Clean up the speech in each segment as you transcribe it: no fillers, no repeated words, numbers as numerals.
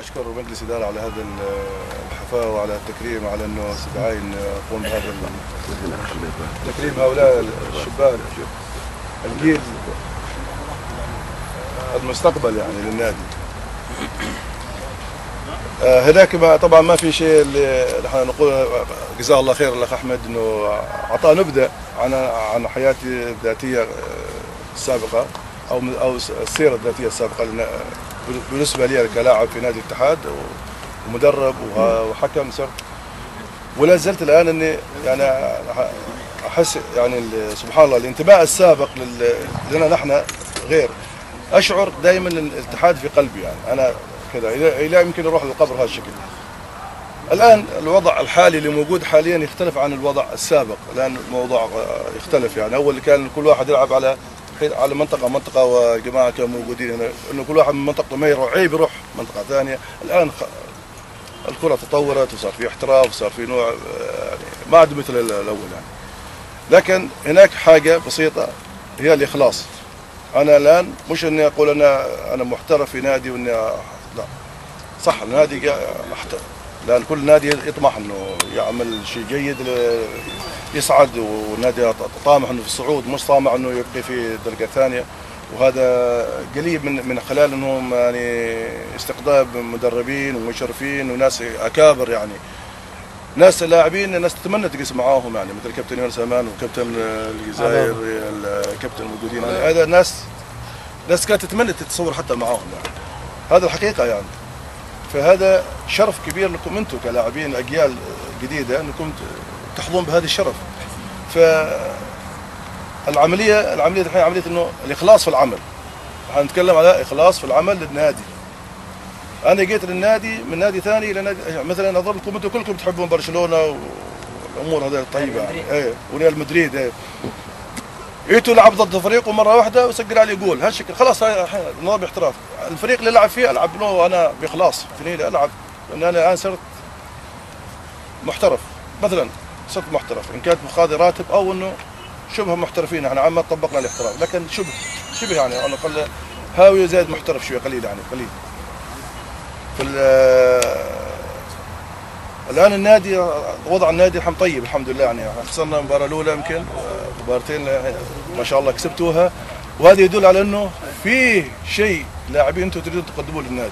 اشكر مجلس الاداره على هذا الحفاوه وعلى التكريم، على انه استدعاني ان اقوم بهذا تكريم هؤلاء الشباب الجيل المستقبل يعني للنادي. هناك طبعا ما في شيء اللي نحن نقول جزاه الله خير الاخ احمد انه اعطى نبذه عن حياتي الذاتيه السابقه او السيره الذاتيه السابقه بالنسبه لي كلاعب في نادي الاتحاد ومدرب وحكم صرت، ولا زلت الان اني يعني احس يعني سبحان الله الانتماء السابق لنا نحن غير، اشعر دائما الاتحاد في قلبي، يعني انا كذا الى يمكن اروح للقبر هذا الشكل. الان الوضع الحالي اللي موجود حاليا يختلف عن الوضع السابق، الان الموضوع يختلف. يعني اول كان كل واحد يلعب على منطقه وجماعه كانوا موجودين هنا، انه كل واحد من منطقته ما يروح عيب يروح منطقه ثانيه. الان الكره تطورت وصار في احتراف وصار في نوع يعني ما عاد مثل الاول يعني. لكن هناك حاجه بسيطه هي الاخلاص. انا الان مش اني اقول انا محترف في نادي واني لا، صح النادي لان كل نادي يطمح انه يعمل شيء جيد يصعد، والنادي طامح انه في الصعود، مش طامح انه يبقي في الدرجه الثانيه. وهذا قريب من خلال انهم يعني استقطاب مدربين ومشرفين وناس اكابر، يعني ناس لاعبين ناس تتمنى تجلس معاهم، يعني مثل كابتن يونس امان وكابتن الجزائر الكابتن الموجودين، يعني هذا ناس كانت تتمنى تتصور حتى معاهم، يعني هذا الحقيقه يعني. فهذا شرف كبير لكم انتم كلاعبين اجيال جديده انكم تحظون بهذا الشرف. فالعمليه الحين عمليه انه الاخلاص في العمل. حنتكلم على اخلاص في العمل للنادي. انا جيت للنادي من نادي ثاني الى نادي، مثلا اظن انتم كلكم تحبون برشلونه والامور هذه الطيبه يعني، ايه وريال مدريد، ايه جيتوا لعب ضد فريق ومره واحده وسجل عليه جول، هالشكل خلاص الحين نظام احتراف. الفريق اللي لعب فيه العب له انا باخلاص، فيني العب لان انا الان صرت محترف، مثلا صرت محترف ان كانت مخاذ راتب او انه شبه محترفين، احنا ما طبقنا الاحتراف لكن شبه يعني على الاقل هاوي زائد محترف شويه قليل، يعني قليل. الان النادي وضع النادي الحمد طيب الحمد لله، يعني خسرنا المباراه الاولى يمكن، مباراتين ما شاء الله كسبتوها، وهذا يدل على انه في شيء لاعبين انتم تريدون تقدموه للنادي.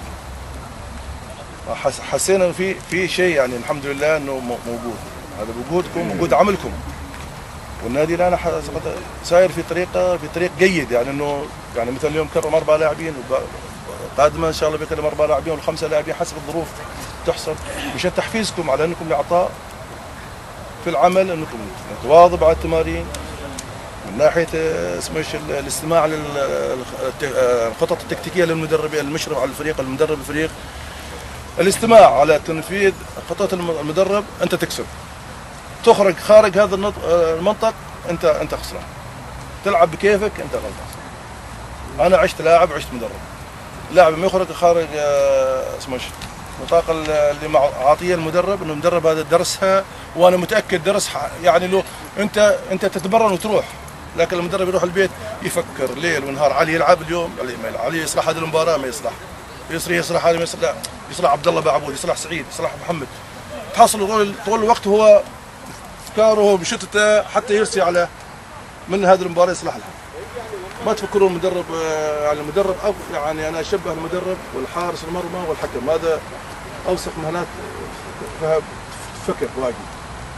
حسينا في شيء يعني الحمد لله انه موجود، هذا وجودكم وجود عملكم، والنادي الان ساير في طريق جيد، يعني انه يعني مثل اليوم كرم 4 لاعبين، قادما ان شاء الله بيكرم 4 لاعبين ولا 5 لاعبين حسب الظروف تحصل، مشان تحفيزكم على انكم الاعطاء في العمل، انكم تواظبوا على التمارين من ناحيه اسمه الاستماع للخطط التكتيكيه للمدربين، المشرف على الفريق، المدرب الفريق، الاستماع على تنفيذ خطط المدرب. انت تكسب، تخرج خارج هذا المنطق انت خسران، تلعب بكيفك انت غلطان. انا عشت لاعب عشت مدرب، لاعب ما يخرج خارج اسمه نطاق اللي عاطيه المدرب، انه المدرب هذا درسها وانا متاكد درسها، يعني لو انت تتمرن وتروح، لكن المدرب يروح البيت يفكر ليل ونهار، علي يلعب اليوم، علي يصلح هذه المباراه ما يصلح، يصلح هذا ما يصلح، لا يصلح عبد الله بعبود، يصلح سعيد، يصلح محمد، تحصل طول الوقت هو افكاره بشتته حتى يرسي على من هذه المباراه يصلح لها. ما تفكرون المدرب يعني المدرب يعني انا اشبه المدرب والحارس المرمى والحكم، هذا اوسخ مهنات فيها فكر واجد.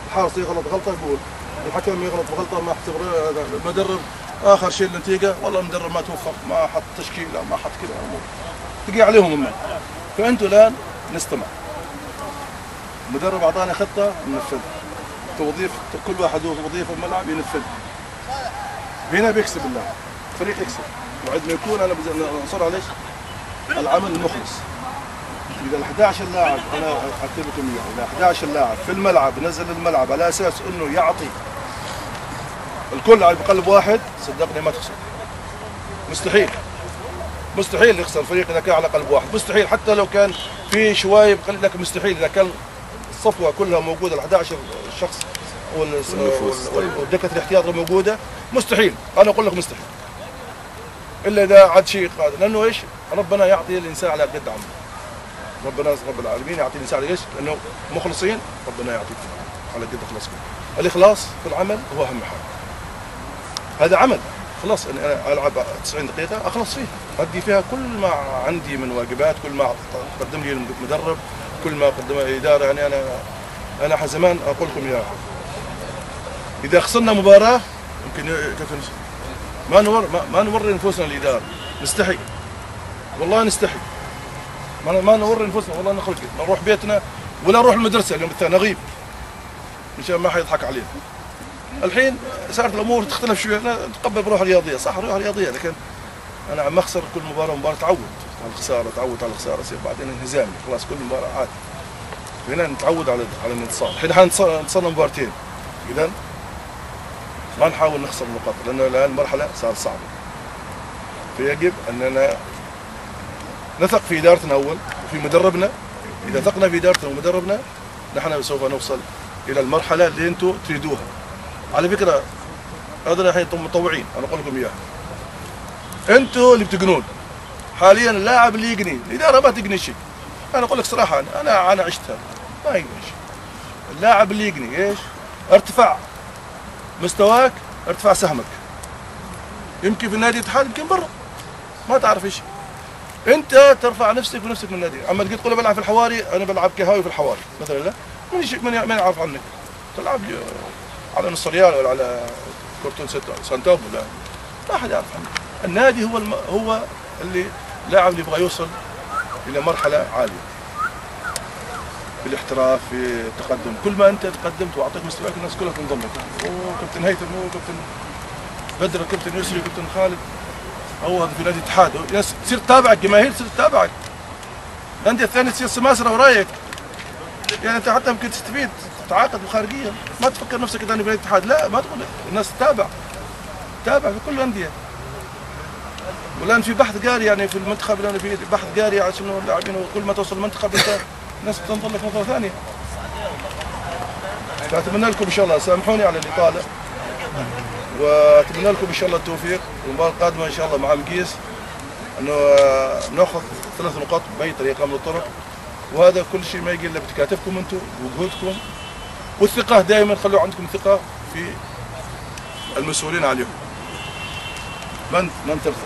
الحارس يغلط غلطه يقول، الحكم يغلط غلطه ما احتبر، المدرب اخر شيء النتيجه والله المدرب ما توفق، ما حط تشكيله، ما حط كذا امور تقي عليهم هم. فانتم الان نستمع، المدرب اعطانا خطه ننفذها، توظيف كل واحد له وظيفه الملعب ينفذ، هنا بيكسب اللاعب، الفريق يكسب، وعندما يكون انا بنصر على ايش؟ العمل المخلص. اذا ال 11 لاعب انا اكتب لكم اياه، اذا 11 لاعب في الملعب نزل الملعب على اساس انه يعطي الكل على بقلب واحد، صدقني ما تخسر. مستحيل يخسر الفريق اذا كان على قلب واحد، مستحيل، حتى لو كان في شوي بقلب، لكن مستحيل اذا كان الصفوه كلها موجوده، ال 11 شخص والدكه الاحتياط موجوده، مستحيل، انا اقول لك مستحيل. الا اذا عاد شيء قادر، لانه ايش؟ ربنا يعطي الانسان على قد عمله. ربنا رب العالمين يعطيني سعادة. ليش؟ لانه مخلصين ربنا يعطيك على قد اخلاصكم. الاخلاص في العمل هو اهم حاجه. هذا عمل خلاص، انا العب 90 دقيقه اخلص فيها، ادي فيها كل ما عندي من واجبات، كل ما قدم لي المدرب، كل ما قدم الاداره. يعني انا زمان اقول لكم اياها، اذا خسرنا مباراه يمكن كيف ما نوري نفوسنا الاداره، نستحي والله، نستحي ما نوري نفوسنا والله، نخرج نروح بيتنا ولا نروح المدرسه اليوم الثاني نغيب مشان ما حيضحك علينا. الحين صارت الامور تختلف شويه، نتقبل بروح رياضيه، صح روح رياضيه، لكن انا عم اخسر كل مباراه ومباراه، تعود على الخساره، تعود على الخساره، يصير بعدين انهزامي خلاص كل مباراه عادي. هنا نتعود على الانتصار. الحين انتصرنا مباراتين، اذا ما نحاول نخسر النقاط، لانه الان المرحله صارت صعبه. فيجب اننا نثق في ادارتنا اول وفي مدربنا. اذا ثقنا في ادارتنا ومدربنا نحن سوف نوصل الى المرحله اللي انتم تريدوها. على فكره هذا الحين متطوعين، انا اقول لكم اياها، انتم اللي بتقنون حاليا. اللاعب اللي يقني، الاداره ما تقني شيء. انا اقول لك صراحه، انا عشتها، ما يقني شيء. اللاعب اللي يقني ايش؟ ارتفاع مستواك، ارتفاع سهمك. يمكن في النادي الاتحاد، يمكن برا، ما تعرف شيء. انت ترفع نفسك ونفسك من النادي. اما تقول تقول بلعب في الحواري، انا بلعب كهاوي في الحواري مثلا، لا من يعرف عنك؟ تلعب على نص ريال ولا على كرتون سانتوب، ولا ما حد يعرف عنك. النادي هو اللي لاعب اللي يبغى يوصل الى مرحله عاليه في الاحتراف، في التقدم. كل ما انت تقدمت واعطيت مستواك الناس كلها تنضم لك. كابتن هيثم، كابتن بدر، كابتن يسري، كابتن خالد، هو هذا في نادي الاتحاد. تصير تتابعك، جماهير تصير تتابعك، الانديه الثانيه تصير سماسره ورايك. يعني انت حتى يمكن تستفيد، تتعاقد خارجيا، ما تفكر نفسك ثاني في نادي الاتحاد، لا ما تقول، الناس تتابع في كل الانديه. والان في بحث جاري يعني في المنتخب، الان في بحث جاري عشان اللاعبين، وكل ما توصل المنتخب انت الناس بتنظر لك نظره ثانيه. فاتمنى لكم ان شاء الله، سامحوني على الاطاله، واتمنى لكم ان شاء الله التوفيق. والمباراه القادمه ان شاء الله مع مقيس انه ناخذ 3 نقاط باي طريقه من الطرق. وهذا كل شيء ما يجي الا بتكاتفكم انتم وجهودكم والثقه. دائما خلوا عندكم ثقه في المسؤولين عليهم. من ترثق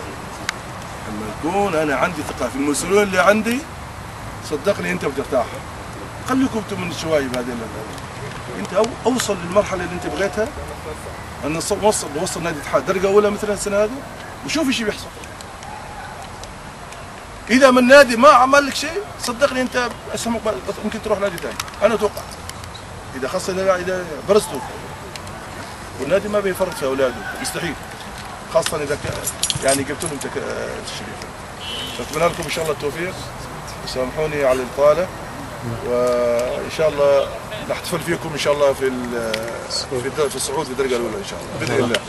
لما يكون انا عندي ثقه في المسؤولين اللي عندي، صدقني انت بترتاح. خليكم انتم من الشوايب هذه، انت اوصل للمرحله اللي انت بغيتها، ان نوصل نادي الاتحاد درجه اولى مثل السنه هذه، وشوف ايش بيحصل. اذا من نادي ما عمل لك شيء، صدقني انت اسمك ممكن تروح نادي ثاني. انا اتوقع اذا خاصه اذا برزتوا، والنادي ما بيفرط في اولاده، مستحيل، خاصه اذا يعني جبت لهم تشريف. فاتمنى لكم ان شاء الله التوفيق، سامحوني على الاطاله، وان شاء الله نحتفل فيكم ان شاء الله في الصعود في الدرجه الاولى ان شاء الله باذن الله.